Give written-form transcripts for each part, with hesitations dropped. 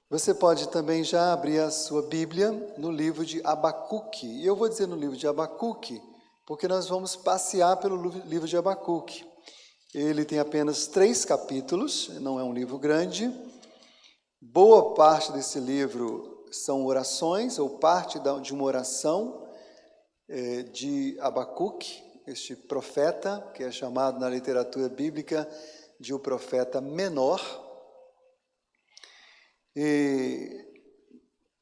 Você pode também já abrir a sua Bíblia no livro de Abacuque. E eu vou dizer no livro de Abacuque, porque nós vamos passear pelo livro de Abacuque. Ele tem apenas 3 capítulos, não é um livro grande. Boa parte desse livro são orações, ou parte de uma oração de Abacuque, este profeta, que é chamado na literatura bíblica de o profeta menor. E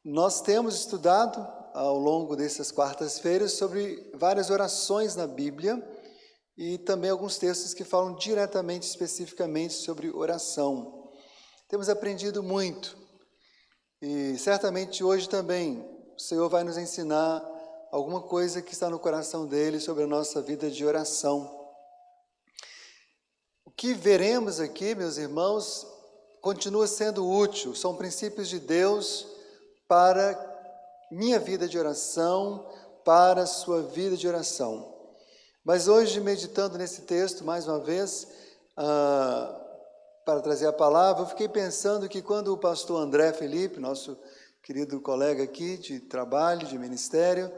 nós temos estudado ao longo dessas quartas-feiras sobre várias orações na Bíblia e também alguns textos que falam diretamente, especificamente sobre oração. Temos aprendido muito e certamente hoje também o Senhor vai nos ensinar alguma coisa que está no coração dele sobre a nossa vida de oração. O que veremos aqui, meus irmãos, continua sendo útil, são princípios de Deus para minha vida de oração, para a sua vida de oração. Mas hoje, meditando nesse texto, mais uma vez, para trazer a palavra, eu fiquei pensando que quando o pastor André Felipe, nosso querido colega aqui de trabalho, de ministério,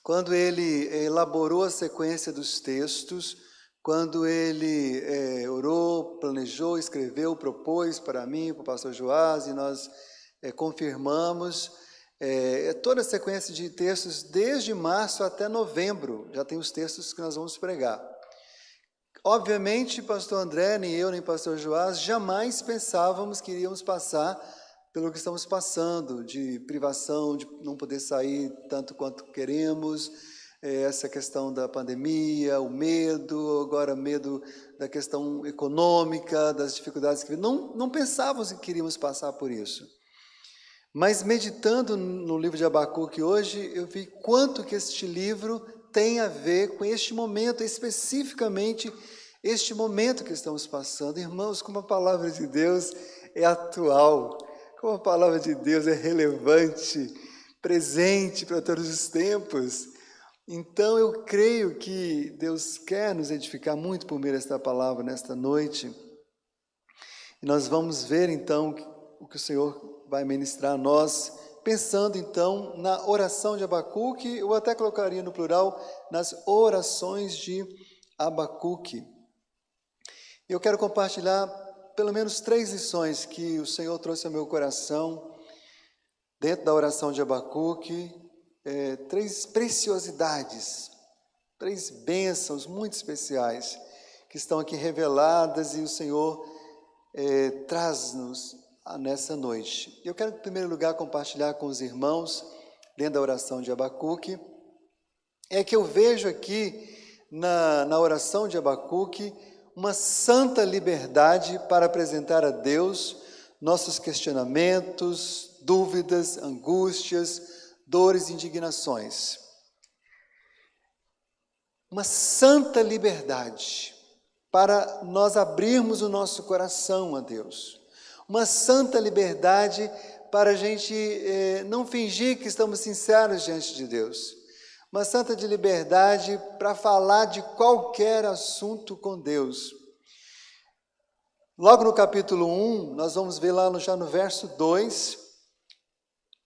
quando ele elaborou a sequência dos textos, quando ele orou, planejou, escreveu, propôs para mim, para o pastor Joás, e nós confirmamos toda a sequência de textos, desde março até novembro, já tem os textos que nós vamos pregar. Obviamente, pastor André, nem eu, nem pastor Joás, jamais pensávamos que iríamos passar pelo que estamos passando, de privação, de não poder sair tanto quanto queremos, essa questão da pandemia, o medo, agora medo da questão econômica, das dificuldades que não pensávamos que queríamos passar por isso. Mas meditando no livro de Abacuque hoje, eu vi quanto que este livro tem a ver com este momento, especificamente este momento que estamos passando. Irmãos, como a palavra de Deus é atual, como a palavra de Deus é relevante, presente para todos os tempos. Então, eu creio que Deus quer nos edificar muito por meio desta palavra nesta noite. E nós vamos ver, então, o que o Senhor vai ministrar a nós, pensando, então, na oração de Abacuque, eu até colocaria no plural, nas orações de Abacuque. Eu quero compartilhar pelo menos 3 lições que o Senhor trouxe ao meu coração, dentro da oração de Abacuque, 3 preciosidades, 3 bênçãos muito especiais que estão aqui reveladas e o Senhor traz-nos nessa noite. Eu quero, em primeiro lugar, compartilhar com os irmãos, dentro da oração de Abacuque, é que eu vejo aqui na oração de Abacuque uma santa liberdade para apresentar a Deus nossos questionamentos, dúvidas, angústias, dores e indignações. Uma santa liberdade para nós abrirmos o nosso coração a Deus. Uma santa liberdade para a gente não fingir que estamos sinceros diante de Deus. Uma santa liberdade para falar de qualquer assunto com Deus. Logo no capítulo 1, nós vamos ver lá já no verso 2,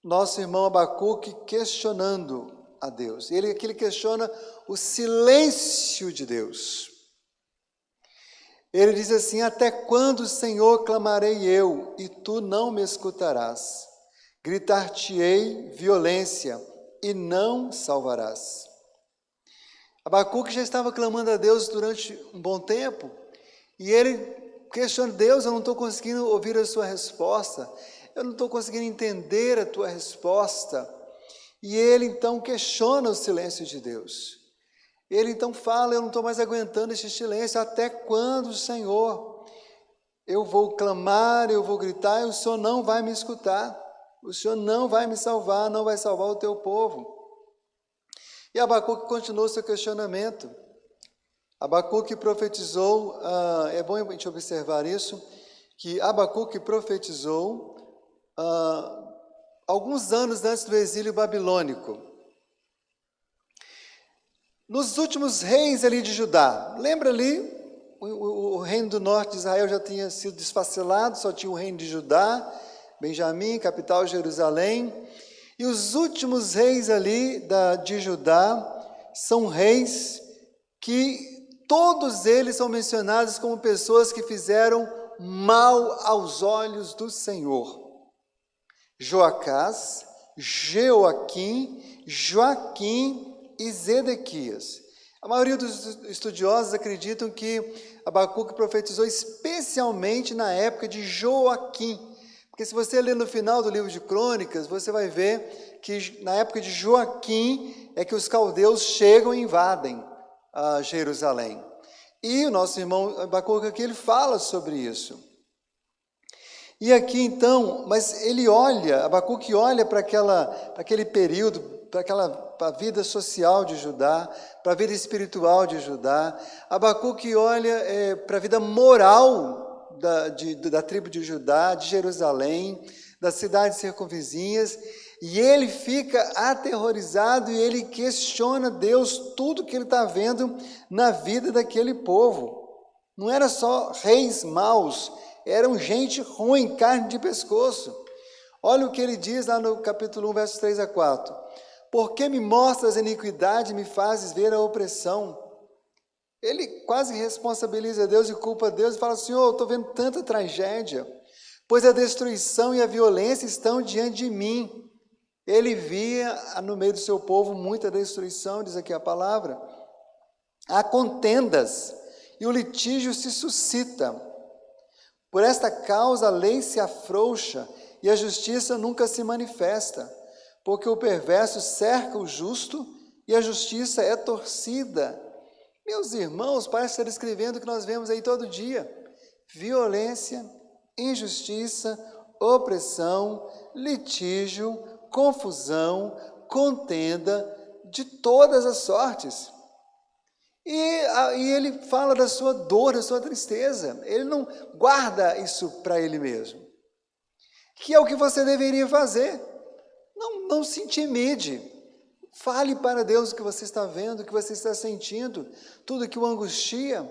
nosso irmão Abacuque questionando a Deus. Ele questiona o silêncio de Deus. Ele diz assim: até quando, Senhor, clamarei eu, e tu não me escutarás? Gritar-te-ei violência, e não salvarás. Abacuque já estava clamando a Deus durante um bom tempo, e ele questiona: Deus, eu não estou conseguindo ouvir a sua resposta, eu não estou conseguindo entender a tua resposta. E ele então questiona o silêncio de Deus. Ele então fala: eu não estou mais aguentando este silêncio, até quando, Senhor? Eu vou clamar, eu vou gritar, e o Senhor não vai me escutar, o Senhor não vai me salvar, não vai salvar o teu povo. E Abacuque continuou seu questionamento. Abacuque profetizou, é bom a gente observar isso, que Abacuque profetizou alguns anos antes do exílio babilônico. Nos últimos reis ali de Judá, lembra ali, o reino do norte de Israel já tinha sido desfacelado, só tinha o reino de Judá, Benjamim, capital Jerusalém. E os últimos reis ali de Judá são reis que todos eles são mencionados como pessoas que fizeram mal aos olhos do Senhor. Joacás, Jeoaquim, Joaquim e Zedequias. A maioria dos estudiosos acreditam que Abacuque profetizou especialmente na época de Joaquim. Porque se você ler no final do livro de Crônicas, você vai ver que na época de Joaquim é que os caldeus chegam e invadem Jerusalém. E o nosso irmão Abacuque aqui, ele fala sobre isso. E aqui então, mas Abacuque olha para aquele período, para a vida social de Judá, para a vida espiritual de Judá. Abacuque olha para a vida moral da tribo de Judá, de Jerusalém, das cidades circunvizinhas, e ele fica aterrorizado e ele questiona Deus, tudo que ele está vendo na vida daquele povo. Não era só reis maus, eram gente ruim, carne de pescoço. Olha o que ele diz lá no capítulo 1, versos 3 a 4. Por que me mostras a iniquidade e me fazes ver a opressão? Ele quase responsabiliza Deus e culpa Deus e fala, Senhor, eu estou vendo tanta tragédia, pois a destruição e a violência estão diante de mim. Ele via no meio do seu povo muita destruição, diz aqui a palavra. Há contendas e o litígio se suscita. Por esta causa a lei se afrouxa e a justiça nunca se manifesta, porque o perverso cerca o justo e a justiça é torcida. Meus irmãos, parece estar escrevendo o que nós vemos aí todo dia. Violência, injustiça, opressão, litígio, confusão, contenda, de todas as sortes. E ele fala da sua dor, da sua tristeza. Ele não guarda isso para ele mesmo. Que é o que você deveria fazer. Não se intimide. Fale para Deus o que você está vendo, o que você está sentindo, tudo que o angustia,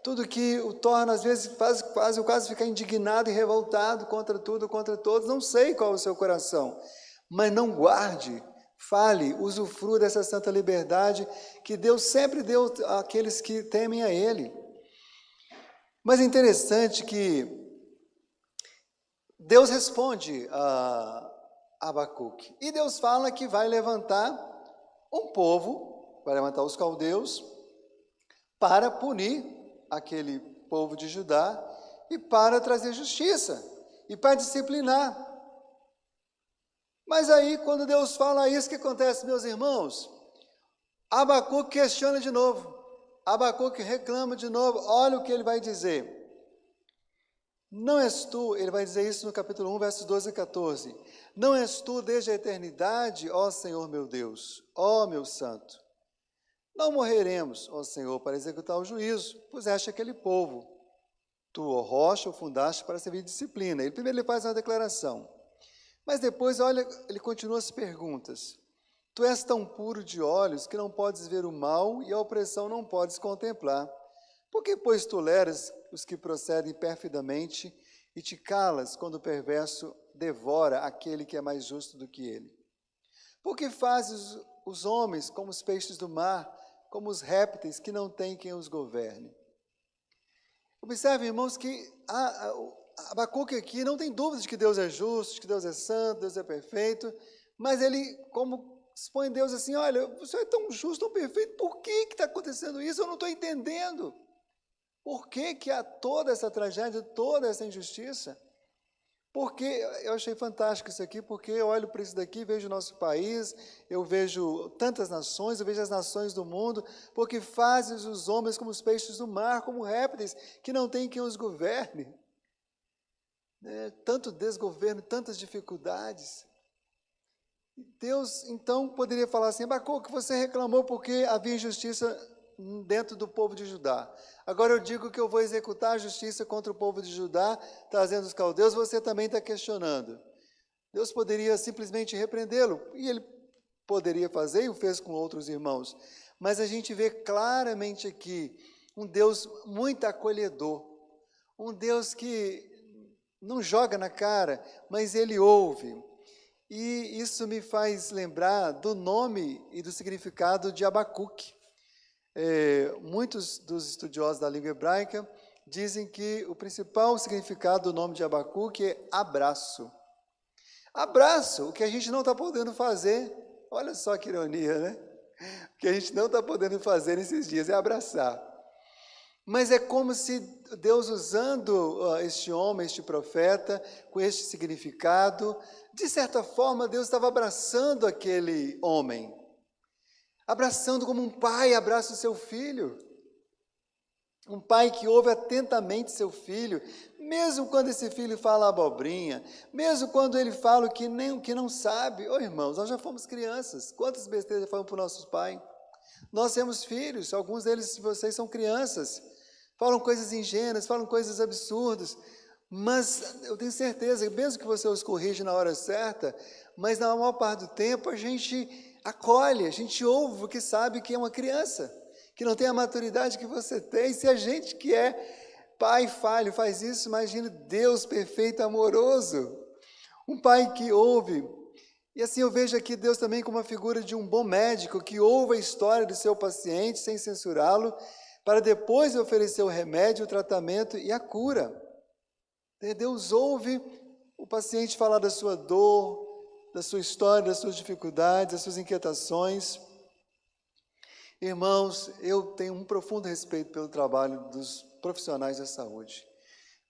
tudo que o torna, às vezes, faz o quase ficar indignado e revoltado contra tudo, contra todos. Não sei qual é o seu coração, mas não guarde, fale, usufrua dessa santa liberdade que Deus sempre deu àqueles que temem a Ele. Mas é interessante que Deus responde a Abacuque, e Deus fala que vai levantar um povo, vai levantar os caldeus, para punir aquele povo de Judá e para trazer justiça e para disciplinar. Mas aí, quando Deus fala isso, o que acontece, meus irmãos? Abacuque questiona de novo, Abacuque reclama de novo, olha o que ele vai dizer. Não és tu, ele vai dizer isso no capítulo 1, versos 12 e 14. Não és tu desde a eternidade, ó Senhor meu Deus, ó meu santo. Não morreremos, ó Senhor, para executar o juízo, puseste aquele povo. Tu, ó rocha, o fundaste para servir de disciplina. Primeiro ele faz uma declaração. Mas depois, olha, ele continua as perguntas. Tu és tão puro de olhos que não podes ver o mal e a opressão não podes contemplar. Por que, pois, toleras os que procedem perfidamente e te calas quando o perverso devora aquele que é mais justo do que ele? Por que fazes os homens como os peixes do mar, como os répteis que não têm quem os governe? Observe, irmãos, que Abacuque aqui não tem dúvida de que Deus é justo, de que Deus é santo, Deus é perfeito, mas ele, como expõe Deus assim, olha, o Senhor é tão justo, tão perfeito, por que está acontecendo isso? Eu não estou entendendo. Por que há toda essa tragédia, toda essa injustiça? Porque eu achei fantástico isso aqui, porque eu olho para isso daqui, vejo o nosso país, eu vejo tantas nações, eu vejo as nações do mundo, porque fazes os homens como os peixes do mar, como répteis, que não tem quem os governe. Tanto desgoverno, tantas dificuldades. Deus, então, poderia falar assim, Abacuque, você reclamou porque havia injustiça dentro do povo de Judá. Agora eu digo que eu vou executar a justiça contra o povo de Judá, trazendo os caldeus, você também está questionando. Deus poderia simplesmente repreendê-lo, e ele poderia fazer, e o fez com outros irmãos. Mas a gente vê claramente aqui um Deus muito acolhedor, um Deus que não joga na cara, mas ele ouve. E isso me faz lembrar do nome e do significado de Abacuque. Muitos dos estudiosos da língua hebraica dizem que o principal significado do nome de Abacuque é abraço. Abraço, o que a gente não está podendo fazer, olha só que ironia, né? O que a gente não está podendo fazer nesses dias é abraçar. Mas é como se Deus, usando este homem, este profeta, com este significado, de certa forma Deus estava abraçando aquele homem. Abraçando como um pai abraça o seu filho. Um pai que ouve atentamente seu filho, mesmo quando esse filho fala abobrinha, mesmo quando ele fala o que não sabe. Irmãos, nós já fomos crianças. Quantas besteiras já falamos para os nossos pais? Nós temos filhos, alguns deles de vocês são crianças. Falam coisas ingênuas, falam coisas absurdas. Mas eu tenho certeza, mesmo que você os corrija na hora certa, mas na maior parte do tempo a gente acolhe, a gente ouve porque sabe que é uma criança, que não tem a maturidade que você tem. Se a gente que é pai falho faz isso, imagine Deus perfeito, amoroso, um pai que ouve. E assim eu vejo aqui Deus também como uma figura de um bom médico que ouve a história do seu paciente sem censurá-lo, para depois oferecer o remédio, o tratamento e a cura. Deus ouve o paciente falar da sua dor, da sua história, das suas dificuldades, das suas inquietações. Irmãos, eu tenho um profundo respeito pelo trabalho dos profissionais da saúde,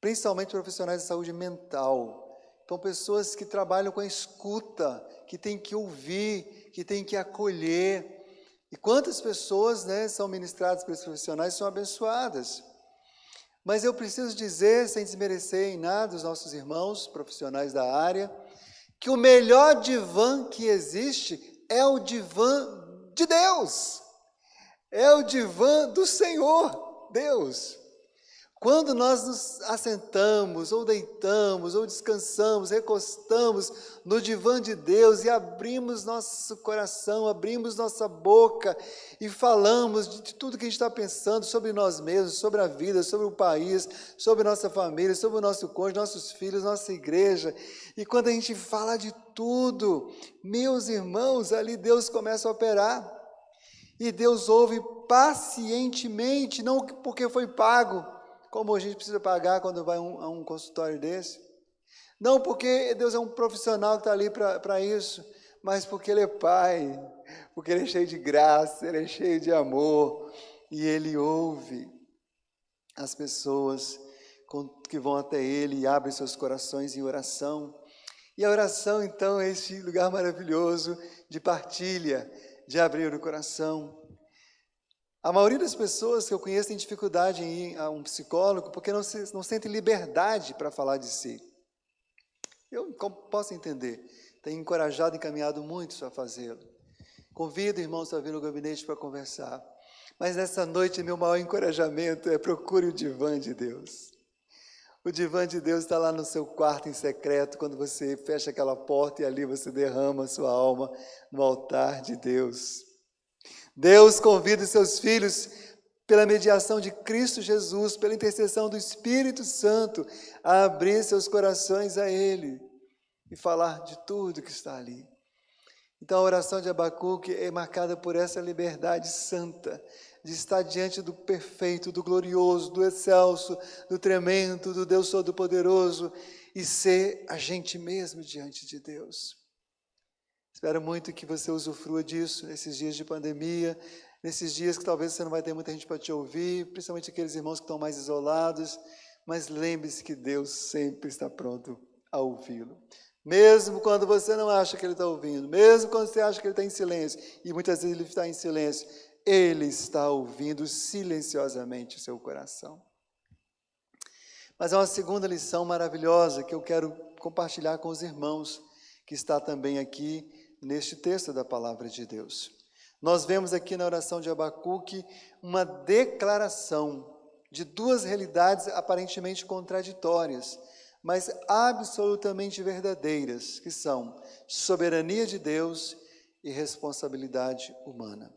principalmente profissionais da saúde mental. Então, pessoas que trabalham com a escuta, que têm que ouvir, que têm que acolher. E quantas pessoas, são ministradas por esses profissionais, são abençoadas. Mas eu preciso dizer, sem desmerecer em nada os nossos irmãos profissionais da área, que o melhor divã que existe é o divã de Deus. É o divã do Senhor, Deus. Quando nós nos assentamos, ou deitamos, ou descansamos, recostamos no divã de Deus e abrimos nosso coração, abrimos nossa boca e falamos de tudo que a gente está pensando sobre nós mesmos, sobre a vida, sobre o país, sobre nossa família, sobre o nosso cônjuge, nossos filhos, nossa igreja. E quando a gente fala de tudo, meus irmãos, ali Deus começa a operar. E Deus ouve pacientemente, não porque foi pago, como a gente precisa pagar quando vai a um consultório desse. Não porque Deus é um profissional que está ali para isso, mas porque Ele é Pai, porque Ele é cheio de graça, Ele é cheio de amor, e Ele ouve as pessoas que vão até Ele e abrem seus corações em oração. E a oração, então, é esse lugar maravilhoso de partilha, de abrir o coração. A maioria das pessoas que eu conheço tem dificuldade em ir a um psicólogo porque não sentem liberdade para falar de si. Eu posso entender, tenho encorajado e encaminhado muitos a fazê-lo. Convido irmãos a vir no gabinete para conversar. Mas nessa noite, meu maior encorajamento é procure o divã de Deus. O divã de Deus está lá no seu quarto em secreto, quando você fecha aquela porta e ali você derrama a sua alma no altar de Deus. Deus convida os seus filhos, pela mediação de Cristo Jesus, pela intercessão do Espírito Santo, a abrir seus corações a Ele e falar de tudo que está ali. Então a oração de Abacuque é marcada por essa liberdade santa, de estar diante do perfeito, do glorioso, do excelso, do tremendo, do Deus Todo-Poderoso e ser a gente mesmo diante de Deus. Espero muito que você usufrua disso nesses dias de pandemia, nesses dias que talvez você não vai ter muita gente para te ouvir, principalmente aqueles irmãos que estão mais isolados, mas lembre-se que Deus sempre está pronto a ouvi-lo. Mesmo quando você não acha que Ele está ouvindo, mesmo quando você acha que Ele está em silêncio, e muitas vezes Ele está em silêncio, Ele está ouvindo silenciosamente o seu coração. Mas há uma segunda lição maravilhosa que eu quero compartilhar com os irmãos, que está também aqui neste texto da palavra de Deus. Nós vemos aqui na oração de Abacuque uma declaração de duas realidades aparentemente contraditórias, mas absolutamente verdadeiras, que são soberania de Deus e responsabilidade humana.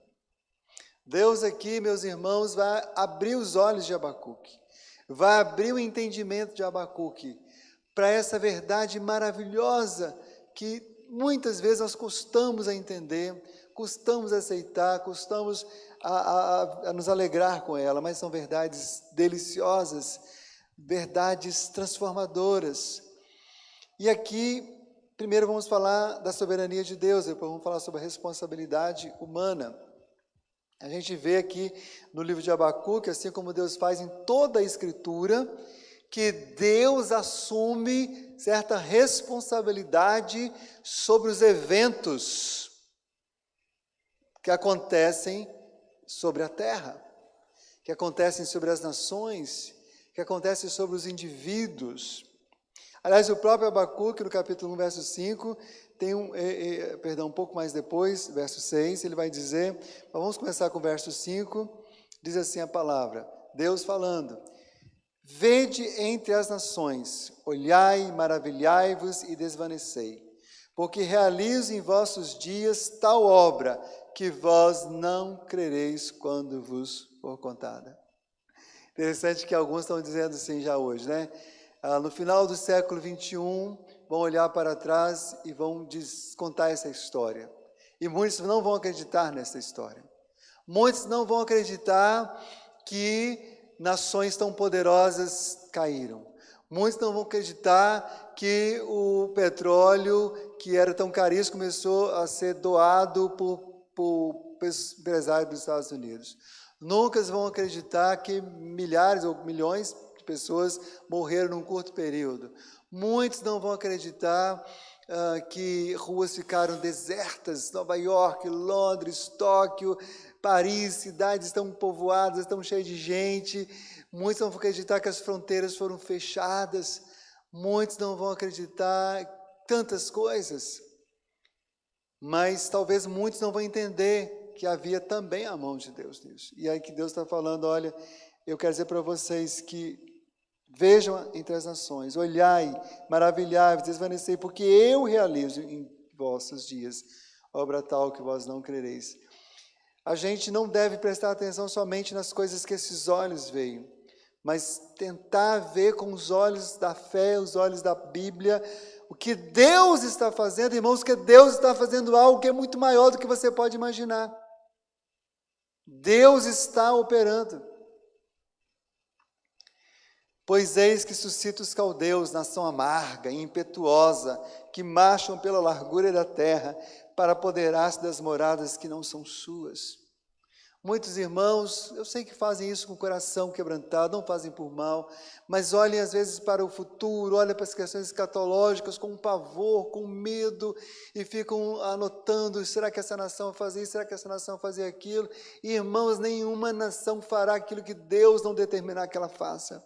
Deus aqui, meus irmãos, vai abrir os olhos de Abacuque, vai abrir o entendimento de Abacuque para essa verdade maravilhosa que muitas vezes nós custamos a entender, custamos a aceitar, custamos a nos alegrar com ela, mas são verdades deliciosas, verdades transformadoras. E aqui, primeiro vamos falar da soberania de Deus, depois vamos falar sobre a responsabilidade humana. A gente vê aqui no livro de Abacuque, assim como Deus faz em toda a Escritura, que Deus assume certa responsabilidade sobre os eventos que acontecem sobre a terra, que acontecem sobre as nações, que acontecem sobre os indivíduos. Aliás, o próprio Abacuque, no capítulo 1, verso 5, tem um pouco mais depois, verso 6, ele vai dizer, mas vamos começar com o verso 5, diz assim a palavra, Deus falando, vede entre as nações, olhai, maravilhai-vos e desvanecei, porque realizo em vossos dias tal obra, que vós não crereis quando vos for contada. Interessante que alguns estão dizendo assim já hoje, né? No final do século 21, vão olhar para trás e vão contar essa história. E muitos não vão acreditar nessa história. Muitos não vão acreditar que nações tão poderosas caíram. Muitos não vão acreditar que o petróleo, que era tão caríssimo, começou a ser doado por empresários dos Estados Unidos. Nunca vão acreditar que milhares ou milhões de pessoas morreram num curto período. Muitos não vão acreditar que ruas ficaram desertas, Nova York, Londres, Tóquio, Paris, cidades estão povoadas, estão cheias de gente. Muitos não vão acreditar que as fronteiras foram fechadas. Muitos não vão acreditar tantas coisas. Mas talvez muitos não vão entender que havia também a mão de Deus nisso. E aí que Deus está falando, olha, eu quero dizer para vocês que vejam entre as nações, olhai, maravilhai, desvanecei, porque eu realizo em vossos dias obra tal que vós não crereis. A gente não deve prestar atenção somente nas coisas que esses olhos veem, mas tentar ver com os olhos da fé, os olhos da Bíblia, o que Deus está fazendo, irmãos, que Deus está fazendo algo que é muito maior do que você pode imaginar. Deus está operando. Pois eis que suscita os caldeus, nação amarga e impetuosa, que marcham pela largura da terra, para apoderar-se das moradas que não são suas. Muitos irmãos, eu sei que fazem isso com o coração quebrantado, não fazem por mal, mas olhem às vezes para o futuro, olhem para as questões escatológicas com pavor, com medo, e ficam anotando, será que essa nação vai fazer isso, será que essa nação vai fazer aquilo? E, irmãos, nenhuma nação fará aquilo que Deus não determinar que ela faça.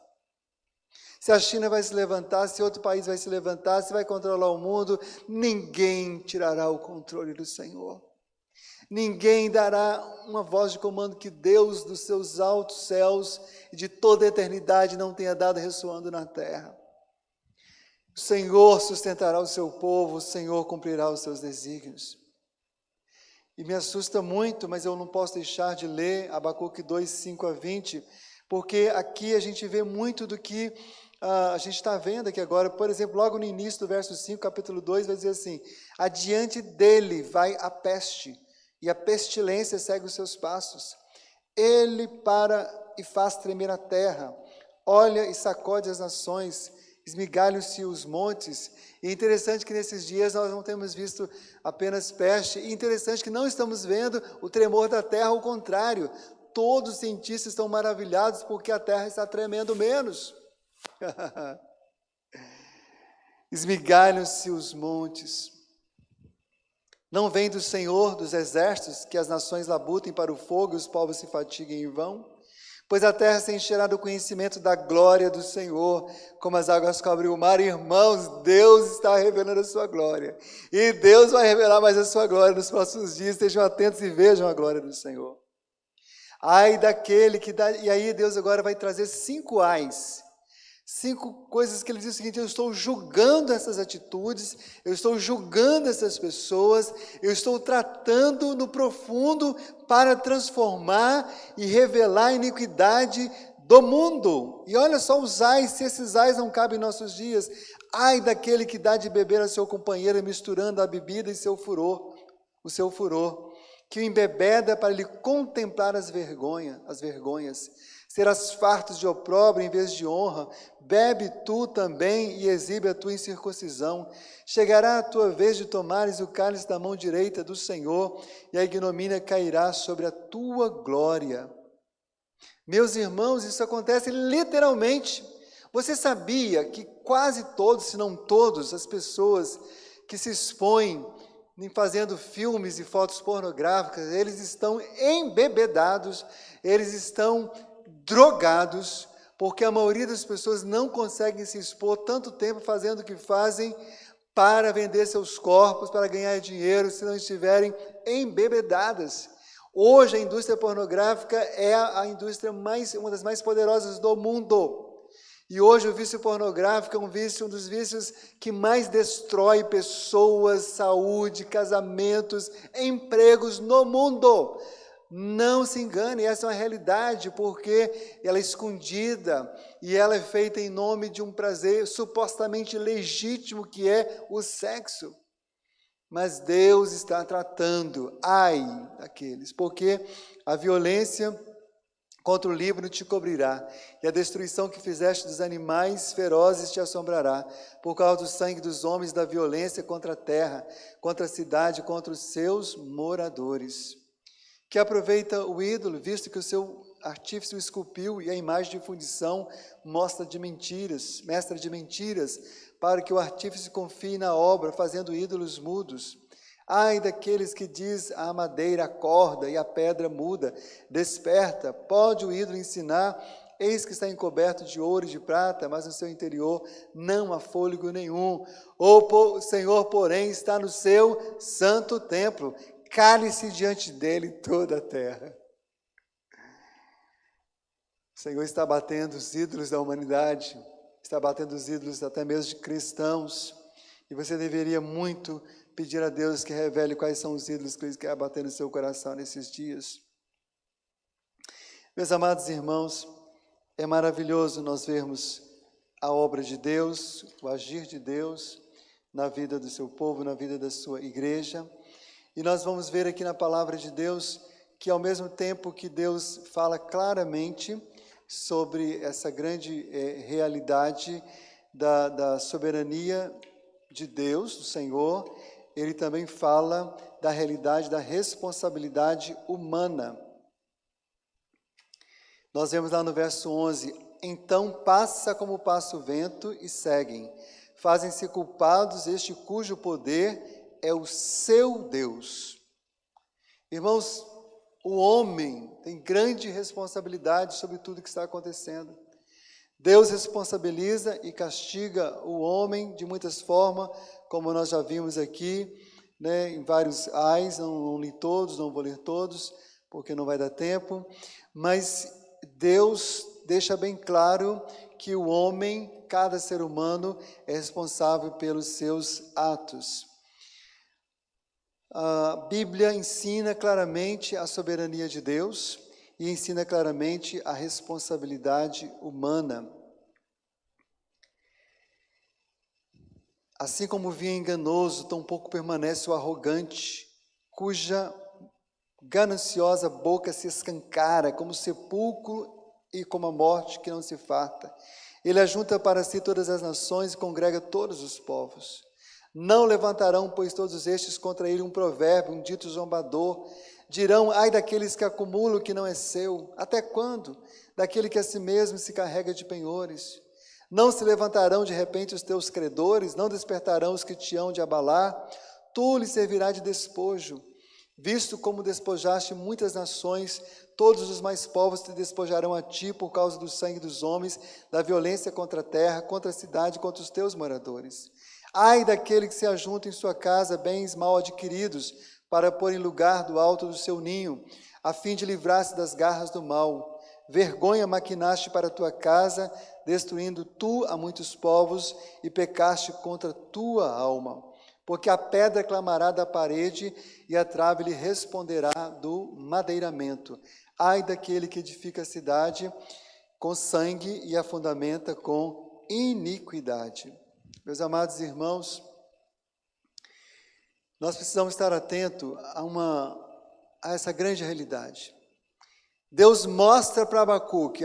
Se a China vai se levantar, se outro país vai se levantar, se vai controlar o mundo, ninguém tirará o controle do Senhor. Ninguém dará uma voz de comando que Deus dos seus altos céus e de toda a eternidade não tenha dado ressoando na terra. O Senhor sustentará o seu povo, o Senhor cumprirá os seus desígnios. E me assusta muito, mas eu não posso deixar de ler Abacuque 2, 5 a 20, porque aqui a gente vê muito do que a gente está vendo aqui agora. Por exemplo, logo no início do verso 5, capítulo 2, vai dizer assim, adiante dele vai a peste, e a pestilência segue os seus passos. Ele para e faz tremer a terra, olha e sacode as nações, esmigalham-se os montes. E é interessante que nesses dias nós não temos visto apenas peste, e interessante que não estamos vendo o tremor da terra, ao contrário, todos os cientistas estão maravilhados porque a terra está tremendo menos. Esmigalham-se os montes. Não vem do Senhor dos exércitos que as nações labutem para o fogo e os povos se fatiguem em vão? Pois a terra se encherá do conhecimento da glória do Senhor, como as águas cobrem o mar. Irmãos, Deus está revelando a sua glória. E Deus vai revelar mais a sua glória nos próximos dias. Estejam atentos e vejam a glória do Senhor. Ai daquele que dá... E aí Deus agora vai trazer 5 ais. 5 coisas que ele diz o seguinte, eu estou julgando essas atitudes, eu estou julgando essas pessoas, eu estou tratando no profundo para transformar e revelar a iniquidade do mundo. E olha só os ais, se esses ais não cabem em nossos dias. Ai daquele que dá de beber a seu companheiro, misturando a bebida e seu furor, o seu furor, que o embebeda para lhe contemplar as vergonhas. Serás fartos de opróbrio em vez de honra, bebe tu também e exibe a tua incircuncisão. Chegará a tua vez de tomares o cálice da mão direita do Senhor, e a ignomínia cairá sobre a tua glória. Meus irmãos, isso acontece literalmente. Você sabia que quase todos, se não todos, as pessoas que se expõem em fazendo filmes e fotos pornográficas, eles estão embebedados, eles estão drogados, porque a maioria das pessoas não conseguem se expor tanto tempo fazendo o que fazem para vender seus corpos, para ganhar dinheiro, se não estiverem embebedadas. Hoje a indústria pornográfica é a indústria uma das mais poderosas do mundo. E hoje o vício pornográfico é um dos vícios que mais destrói pessoas, saúde, casamentos, empregos no mundo. Não se engane, essa é uma realidade, porque ela é escondida e ela é feita em nome de um prazer supostamente legítimo, que é o sexo. Mas Deus está tratando, ai daqueles, porque a violência contra o Líbano te cobrirá, e a destruição que fizeste dos animais ferozes te assombrará, por causa do sangue dos homens, da violência contra a terra, contra a cidade, contra os seus moradores. Que aproveita o ídolo, visto que o seu artífice o esculpiu, e a imagem de fundição mestra de mentiras, para que o artífice confie na obra, fazendo ídolos mudos. Ai daqueles que diz a madeira acorda e a pedra muda, desperta, pode o ídolo ensinar, eis que está encoberto de ouro e de prata, mas no seu interior não há fôlego nenhum. O Senhor, porém, está no seu santo templo, cale-se diante dele toda a terra. O Senhor está batendo os ídolos da humanidade, está batendo os ídolos até mesmo de cristãos, e você deveria muito pedir a Deus que revele quais são os ídolos que Ele quer bater no seu coração nesses dias. Meus amados irmãos, é maravilhoso nós vermos a obra de Deus, o agir de Deus na vida do seu povo, na vida da sua igreja. E nós vamos ver aqui na palavra de Deus que, ao mesmo tempo que Deus fala claramente sobre essa grande realidade da soberania de Deus, do Senhor, Ele também fala da realidade da responsabilidade humana. Nós vemos lá no verso 11, então passa como passa o vento e seguem, fazem-se culpados este cujo poder é o seu Deus. Irmãos, o homem tem grande responsabilidade sobre tudo que está acontecendo. Deus responsabiliza e castiga o homem de muitas formas, como nós já vimos aqui, né, em vários ais, não li todos, não vou ler todos, porque não vai dar tempo, mas Deus deixa bem claro que o homem, cada ser humano, é responsável pelos seus atos. A Bíblia ensina claramente a soberania de Deus e ensina claramente a responsabilidade humana. Assim como o vinho enganoso, tão pouco permanece o arrogante, cuja gananciosa boca se escancara, como sepulcro e como a morte que não se farta. Ele ajunta para si todas as nações e congrega todos os povos. Não levantarão, pois, todos estes contra ele um provérbio, um dito zombador. Dirão, ai daqueles que acumulam o que não é seu. Até quando? Daquele que a si mesmo se carrega de penhores. Não se levantarão de repente os teus credores, não despertarão os que te hão de abalar. Tu lhes servirá de despojo. Visto como despojaste muitas nações, todos os mais povos te despojarão a ti por causa do sangue dos homens, da violência contra a terra, contra a cidade, contra os teus moradores. Ai daquele que se ajunta em sua casa bens mal adquiridos, para pôr em lugar do alto do seu ninho, a fim de livrar-se das garras do mal. Vergonha maquinaste para a tua casa, destruindo tu a muitos povos, e pecaste contra tua alma. Porque a pedra clamará da parede, e a trave lhe responderá do madeiramento. Ai daquele que edifica a cidade, com sangue e a fundamenta com iniquidade. Meus amados irmãos, nós precisamos estar atentos a essa grande realidade. Deus mostra para Abacuque,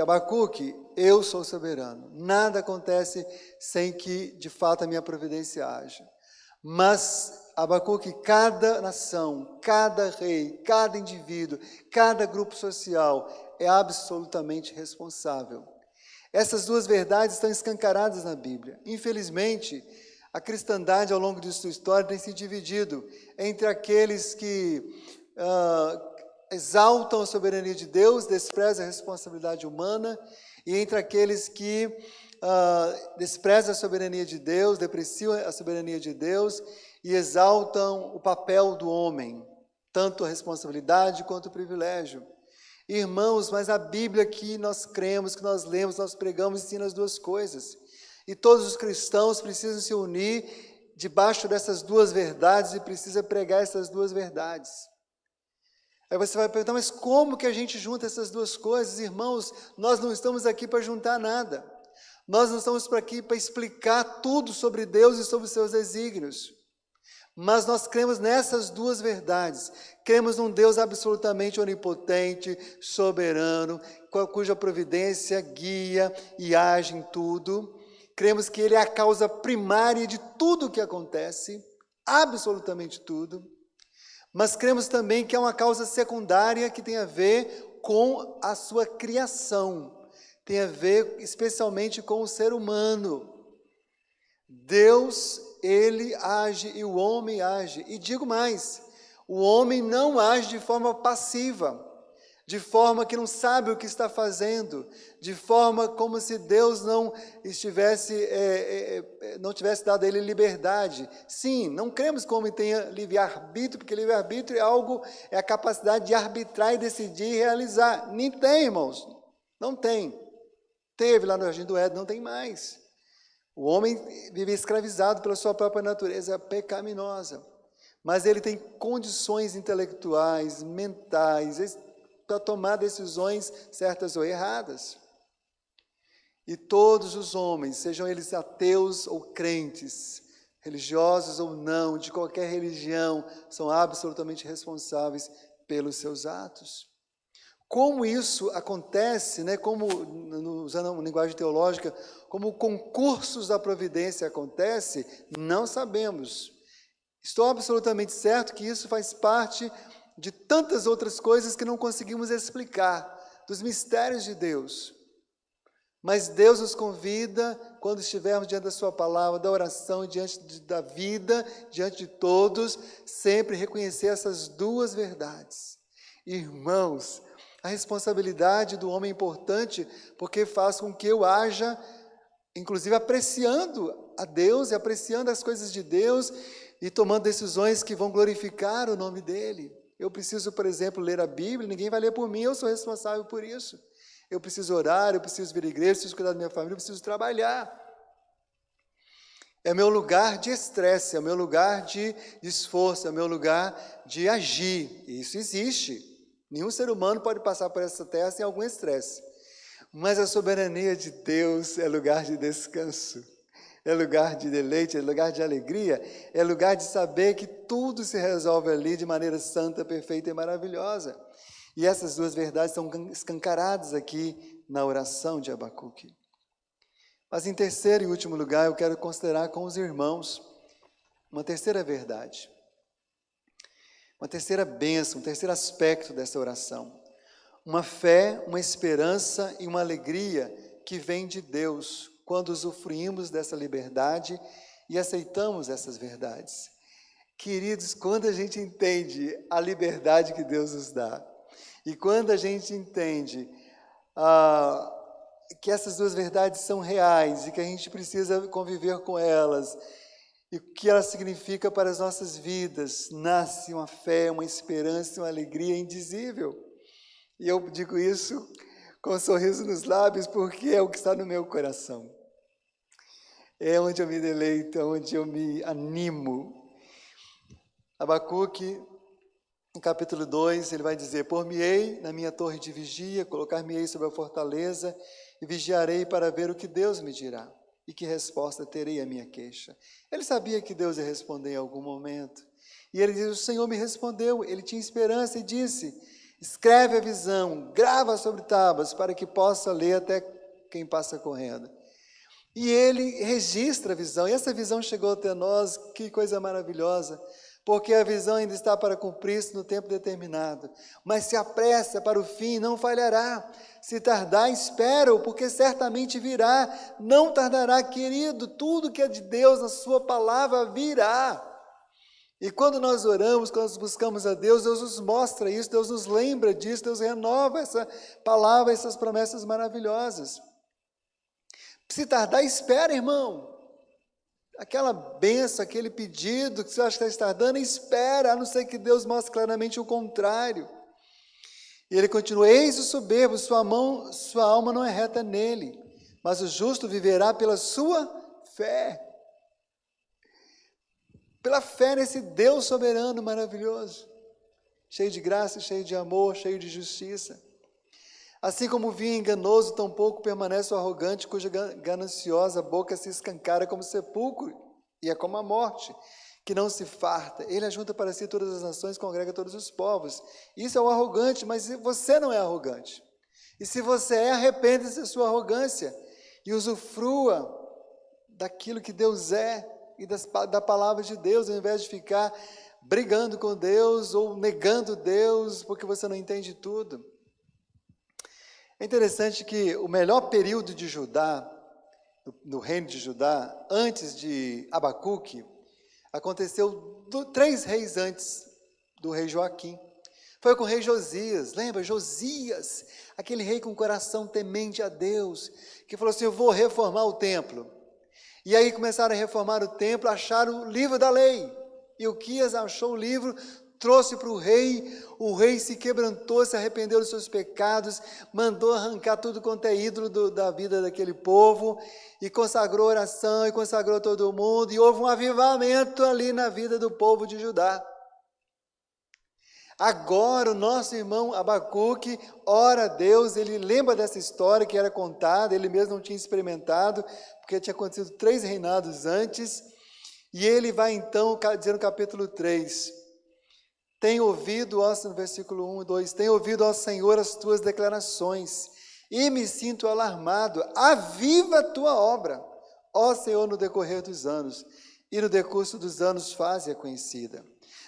eu sou soberano. Nada acontece sem que, de fato, a minha providência haja. Mas, Abacuque, cada nação, cada rei, cada indivíduo, cada grupo social é absolutamente responsável. Essas duas verdades estão escancaradas na Bíblia. Infelizmente, a cristandade, ao longo de sua história, tem se dividido entre aqueles que exaltam a soberania de Deus, desprezam a responsabilidade humana, e entre aqueles que desprezam a soberania de Deus, depreciam a soberania de Deus e exaltam o papel do homem, tanto a responsabilidade quanto o privilégio. Irmãos, mas a Bíblia que nós cremos, que nós lemos, nós pregamos, ensina as duas coisas. E todos os cristãos precisam se unir debaixo dessas duas verdades e precisam pregar essas duas verdades. Aí você vai perguntar, mas como que a gente junta essas duas coisas? Irmãos, nós não estamos aqui para juntar nada. Nós não estamos aqui para explicar tudo sobre Deus e sobre os seus desígnios. Mas nós cremos nessas duas verdades. Cremos num Deus absolutamente onipotente, soberano, cuja providência guia e age em tudo. Cremos que Ele é a causa primária de tudo o que acontece, absolutamente tudo. Mas cremos também que é uma causa secundária que tem a ver com a sua criação, tem a ver especialmente com o ser humano. Deus, Ele age e o homem age. E digo mais, o homem não age de forma passiva, de forma que não sabe o que está fazendo, de forma como se Deus não tivesse dado a ele liberdade. Sim, não cremos que o homem tenha livre-arbítrio, porque livre-arbítrio é a capacidade de arbitrar e decidir e realizar. Nem tem, irmãos, não tem. Teve lá no Jardim do Éden, não tem mais. O homem vive escravizado pela sua própria natureza pecaminosa, mas ele tem condições intelectuais, mentais, para tomar decisões certas ou erradas. E todos os homens, sejam eles ateus ou crentes, religiosos ou não, de qualquer religião, são absolutamente responsáveis pelos seus atos. Como isso acontece, como, usando uma linguagem teológica, como concursos da providência acontece, não sabemos. Estou absolutamente certo que isso faz parte de tantas outras coisas que não conseguimos explicar, dos mistérios de Deus. Mas Deus nos convida, quando estivermos diante da sua palavra, da oração, diante da vida, diante de todos, sempre reconhecer essas duas verdades. Irmãos, a responsabilidade do homem é importante porque faz com que eu haja, inclusive apreciando a Deus e apreciando as coisas de Deus e tomando decisões que vão glorificar o nome dEle. Eu preciso, por exemplo, ler a Bíblia, ninguém vai ler por mim, eu sou responsável por isso. Eu preciso orar, eu preciso vir à igreja, eu preciso cuidar da minha família, eu preciso trabalhar. É meu lugar de estresse, é meu lugar de esforço, é meu lugar de agir. Isso existe. Nenhum ser humano pode passar por essa terra sem algum estresse. Mas a soberania de Deus é lugar de descanso, é lugar de deleite, é lugar de alegria, é lugar de saber que tudo se resolve ali de maneira santa, perfeita e maravilhosa. E essas duas verdades são escancaradas aqui na oração de Abacuque. Mas em terceiro e último lugar, eu quero considerar com os irmãos uma terceira verdade, uma terceira bênção, um terceiro aspecto dessa oração. Uma fé, uma esperança e uma alegria que vem de Deus quando usufruímos dessa liberdade e aceitamos essas verdades. Queridos, quando a gente entende a liberdade que Deus nos dá, e quando a gente entende que essas duas verdades são reais e que a gente precisa conviver com elas, e o que elas significam para as nossas vidas, nasce uma fé, uma esperança e uma alegria indizível. E eu digo isso com um sorriso nos lábios porque é o que está no meu coração. É onde eu me deleito, é onde eu me animo. Abacuque, no capítulo 2, ele vai dizer: Por-me-ei na minha torre de vigia, colocar-me-ei sobre a fortaleza, e vigiarei para ver o que Deus me dirá e que resposta terei à minha queixa. Ele sabia que Deus ia responder em algum momento. E ele diz, o Senhor me respondeu, ele tinha esperança e disse, escreve a visão, grava sobre tábuas, para que possa ler até quem passa correndo. E ele registra a visão, e essa visão chegou até nós, que coisa maravilhosa, porque a visão ainda está para cumprir-se no tempo determinado, mas se apressa para o fim, não falhará. Se tardar, espera-o, porque certamente virá, não tardará, querido, tudo que é de Deus, na sua palavra, virá. E quando nós oramos, quando nós buscamos a Deus, Deus nos mostra isso, Deus nos lembra disso, Deus renova essa palavra, essas promessas maravilhosas. Se tardar, espera, irmão. Aquela bênção, aquele pedido que você acha que está tardando, espera, a não ser que Deus mostre claramente o contrário. E ele continua, eis o soberbo, sua alma não é reta nele, mas o justo viverá pela sua fé. Pela fé nesse Deus soberano, maravilhoso, cheio de graça, cheio de amor, cheio de justiça. Assim como o vinho enganoso, tampouco permanece o arrogante, cuja gananciosa boca se escancara como sepulcro, e é como a morte, que não se farta. Ele ajunta para si todas as nações, congrega todos os povos. Isso é o arrogante, mas você não é arrogante. E se você é, arrependa-se da sua arrogância e usufrua daquilo que Deus é e da palavra de Deus, ao invés de ficar brigando com Deus ou negando Deus, porque você não entende tudo. É interessante que o melhor período de Judá, no reino de Judá, antes de Abacuque, aconteceu 3 reis antes do rei Joaquim. Foi com o rei Josias, lembra? Josias, aquele rei com o coração temente a Deus, que falou assim, eu vou reformar o templo. E aí começaram a reformar o templo, acharam o livro da lei. E Ilquias achou o livro, trouxe para o rei se quebrantou, se arrependeu dos seus pecados, mandou arrancar tudo quanto é ídolo da vida daquele povo, e consagrou oração, e consagrou todo mundo, e houve um avivamento ali na vida do povo de Judá. Agora o nosso irmão Abacuque ora a Deus, ele lembra dessa história que era contada, ele mesmo não tinha experimentado, porque tinha acontecido 3 reinados antes, e ele vai então dizer no capítulo 3, tem ouvido, ó, no versículo 1 e 2, tem ouvido, ó Senhor, as tuas declarações, e me sinto alarmado, aviva a tua obra, ó Senhor, no decorrer dos anos, e no decurso dos anos faze-a conhecida.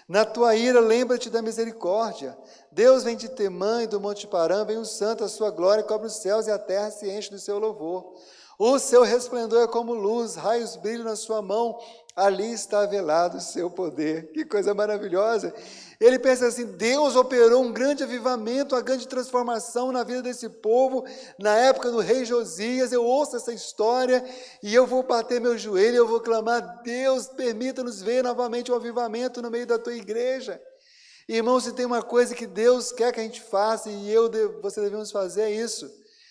Na tua ira, lembra-te da misericórdia. Deus vem de Temã e do Monte Parã, vem o santo, a sua glória cobre os céus e a terra se enche do seu louvor. O seu resplendor é como luz, raios brilham na sua mão, ali está velado o seu poder. Que coisa maravilhosa. Ele pensa assim, Deus operou um grande avivamento, uma grande transformação na vida desse povo, na época do rei Josias. Eu ouço essa história e eu vou bater meu joelho, eu vou clamar, Deus, permita-nos ver novamente o avivamento no meio da tua igreja. Irmão, se tem uma coisa que Deus quer que a gente faça, e você devemos fazer, é isso.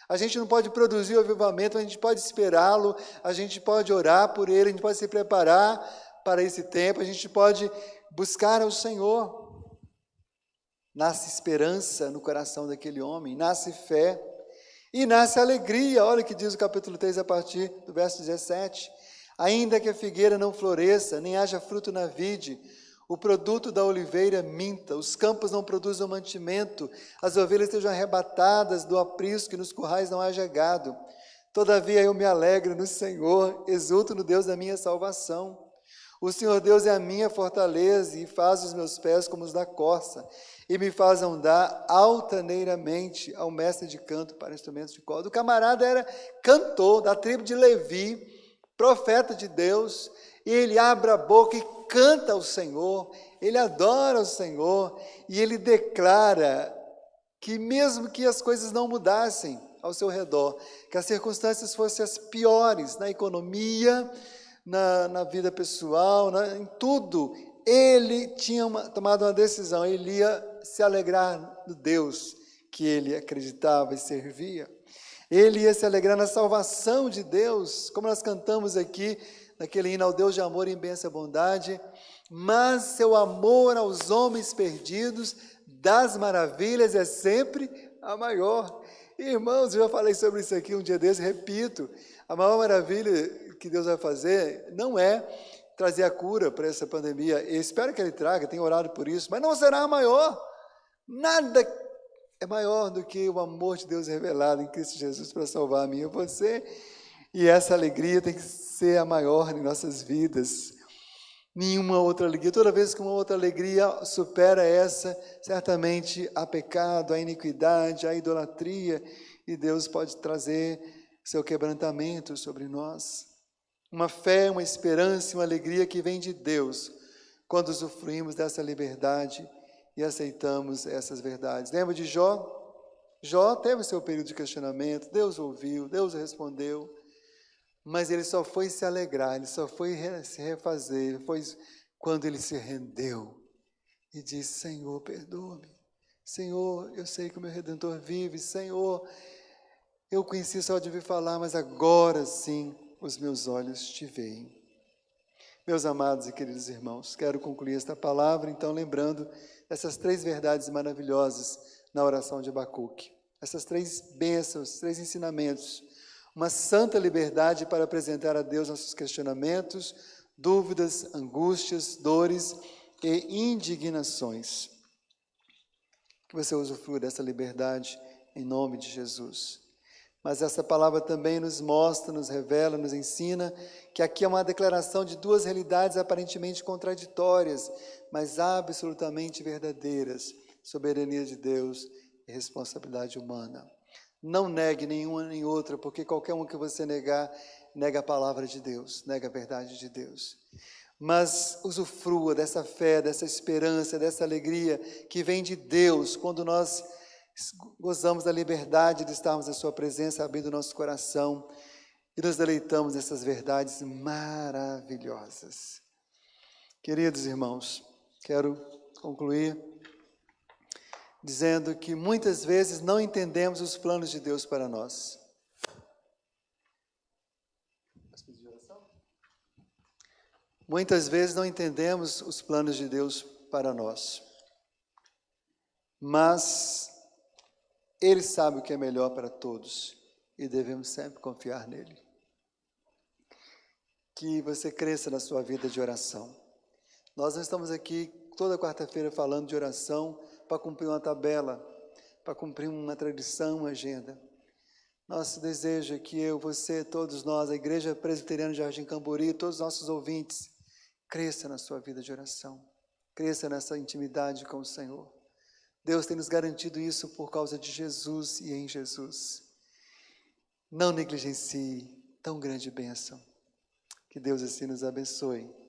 A gente não pode produzir o avivamento, a gente pode esperá-lo, a gente pode orar por ele, a gente pode se preparar para esse tempo, a gente pode buscar ao Senhor. Nasce esperança no coração daquele homem, nasce fé e nasce alegria. Olha o que diz o capítulo 3 a partir do verso 17. Ainda que a figueira não floresça, nem haja fruto na vide, o produto da oliveira minta, os campos não produzam mantimento, as ovelhas estejam arrebatadas do aprisco e nos currais não haja gado. Todavia eu me alegro no Senhor, exulto no Deus da minha salvação. O Senhor Deus é a minha fortaleza e faz os meus pés como os da corça e me faz andar altaneiramente ao mestre de canto para instrumentos de corda. O camarada era cantor da tribo de Levi, profeta de Deus, e ele abre a boca e canta ao Senhor, ele adora o Senhor, e ele declara que mesmo que as coisas não mudassem ao seu redor, que as circunstâncias fossem as piores na economia, na vida pessoal, em tudo, ele tinha tomado uma decisão, ele ia se alegrar no Deus que ele acreditava e servia. Ele ia se alegrar na salvação de Deus, como nós cantamos aqui, naquele hino ao Deus de amor e bênção e bondade, mas seu amor aos homens perdidos, das maravilhas é sempre a maior. Irmãos, eu já falei sobre isso aqui um dia desse, repito, a maior maravilha que Deus vai fazer não é trazer a cura para essa pandemia. Eu espero que Ele traga, tenho orado por isso, mas não será a maior. Nada é maior do que o amor de Deus revelado em Cristo Jesus para salvar a mim e você. E essa alegria tem que ser a maior em nossas vidas. Nenhuma outra alegria. Toda vez que uma outra alegria supera essa, certamente há pecado, há iniquidade, há idolatria, e Deus pode trazer seu quebrantamento sobre nós. Uma fé, uma esperança, uma alegria que vem de Deus, quando usufruímos dessa liberdade e aceitamos essas verdades. Lembra de Jó? Jó teve seu período de questionamento, Deus ouviu, Deus respondeu, mas ele só foi se alegrar, ele só foi se refazer, foi quando ele se rendeu e disse: Senhor, perdoa-me. Senhor, eu sei que o meu Redentor vive. Senhor, eu conheci só de ouvir falar, mas agora sim os meus olhos te veem. Meus amados e queridos irmãos, quero concluir esta palavra, então, lembrando essas 3 verdades maravilhosas na oração de Abacuque. Essas 3 bênçãos, 3 ensinamentos. Uma santa liberdade para apresentar a Deus nossos questionamentos, dúvidas, angústias, dores e indignações. Que você usufrua dessa liberdade em nome de Jesus. Mas essa palavra também nos mostra, nos revela, nos ensina que aqui é uma declaração de 2 realidades aparentemente contraditórias, mas absolutamente verdadeiras: soberania de Deus e responsabilidade humana. Não negue nenhuma nem outra, porque qualquer um que você negar, nega a palavra de Deus, nega a verdade de Deus. Mas usufrua dessa fé, dessa esperança, dessa alegria que vem de Deus, quando nós gozamos da liberdade de estarmos na sua presença, abrindo nosso coração e nos deleitamos dessas verdades maravilhosas. Queridos irmãos, quero concluir dizendo que muitas vezes não entendemos os planos de Deus para nós. Muitas vezes não entendemos os planos de Deus para nós, mas Ele sabe o que é melhor para todos e devemos sempre confiar nele. Que você cresça na sua vida de oração. Nós não estamos aqui toda quarta-feira falando de oração para cumprir uma tabela, para cumprir uma tradição, uma agenda. Nosso desejo é que eu, você, todos nós, a Igreja Presbiteriana de Jardim Cambori, todos os nossos ouvintes, cresça na sua vida de oração, cresça nessa intimidade com o Senhor. Deus tem nos garantido isso por causa de Jesus e em Jesus. Não negligencie tão grande bênção. Que Deus assim nos abençoe.